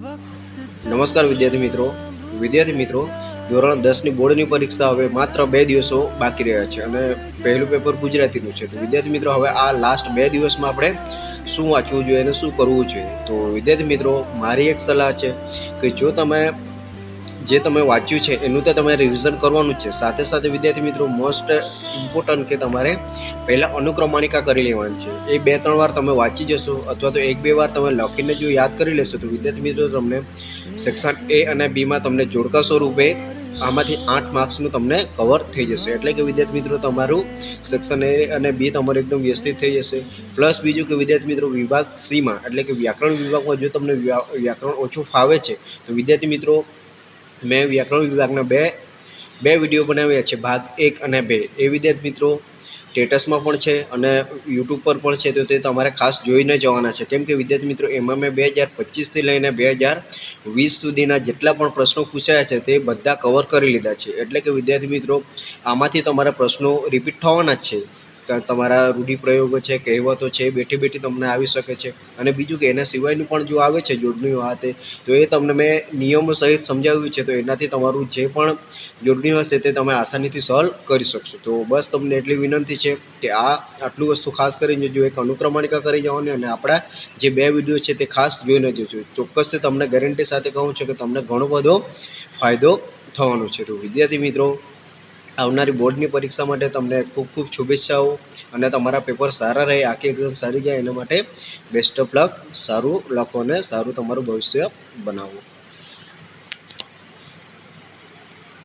નમસ્કાર વિદ્યાર્થી મિત્રો ધોરણ 10ની બોર્ડની પરીક્ષા હવે માત્ર 2 દિવસો બાકી રહ્યા છે અને પહેલું પેપર ગુજરાતીનું છે. તો વિદ્યાર્થી મિત્રો હવે આ લાસ્ટ 2 દિવસમાં આપણે શું વાંચવું જોઈએ અને શું કરવું જોઈએ. તો વિદ્યાર્થી મિત્રો મારી એક સલાહ છે કે જો તમે જે તમે વાંચ્યું છે એનું તો તમે રિવિઝન કરવાનું છે. સાથે સાથે વિદ્યાર્થી મિત્રો મોસ્ટ ઇમ્પોર્ટન્ટ કે તમારે પહેલાં અનુક્રમણિકા કરી લેવાની છે. એ 2-3 વાર તમે વાંચી જશો અથવા તો 1-2 વાર તમે લખીને જો યાદ કરી લેશો તો વિદ્યાર્થી મિત્રો તમને સેક્શન એ અને બીમાં તમને જોડકા સ્વરૂપે આમાંથી 8 માર્ક્સનું તમને કવર થઈ જશે. એટલે કે વિદ્યાર્થી મિત્રો તમારું સેક્શન એ અને બી તમારું એકદમ વ્યવસ્થિત થઈ જશે. પ્લસ બીજું કે વિદ્યાર્થી મિત્રો વિભાગ સીમાં એટલે કે વ્યાકરણ વિભાગમાં જો તમને વ્યાકરણ ઓછું ફાવે છે તો વિદ્યાર્થી મિત્રો મેં વ્યાકરણ વિભાગના બે વિડીયો બનાવ્યા છે, ભાગ 1 અને 2. એ વિદ્યાર્થી મિત્રો સ્ટેટસમાં પણ છે અને યુટ્યુબ પર પણ છે, તો તે તમારે ખાસ જોઈને જવાના છે. કેમ કે વિદ્યાર્થી મિત્રો એમાં મેં 2025થી લઈને 2020 સુધીના જેટલા પણ પ્રશ્નો પૂછાયા છે તે બધા કવર કરી લીધા છે. એટલે કે વિદ્યાર્થી મિત્રો આમાંથી તમારા પ્રશ્નો રિપીટ થવાના જ છે. તમારા રૂઢિપ્રયોગો છે, કહેવતો છે, બેઠી બેઠી તમને આવી શકે છે. અને બીજું કે એના સિવાયનું પણ જો આવે છે જોડણી હાથે, તો એ તમને મેં નિયમો સહિત સમજાવ્યું છે. તો એનાથી તમારું જે પણ જોડણી હશે તે તમે આસાનીથી સોલ્વ કરી શકશો. તો બસ તમને એટલી વિનંતી છે કે આટલું વસ્તુ ખાસ કરીને જો એક અનુક્રમણિકા કરી જવાની અને આપણા જે 2 વિડીયો છે તે ખાસ જોઈને જજો. ચોક્કસથી તમને ગેરંટી સાથે કહું છું કે તમને ઘણો બધો ફાયદો થવાનો છે. તો વિદ્યાર્થી મિત્રો આવનારી બોર્ડની પરીક્ષા માટે તમને ખૂબ ખૂબ શુભેચ્છાઓ અને તમારા પેપર સારા રહે, આખી એક્ઝામ સારી જાય એના માટે બેસ્ટ ઓફ લક. સારું લખો અને સારું તમારું ભવિષ્ય બનાવો.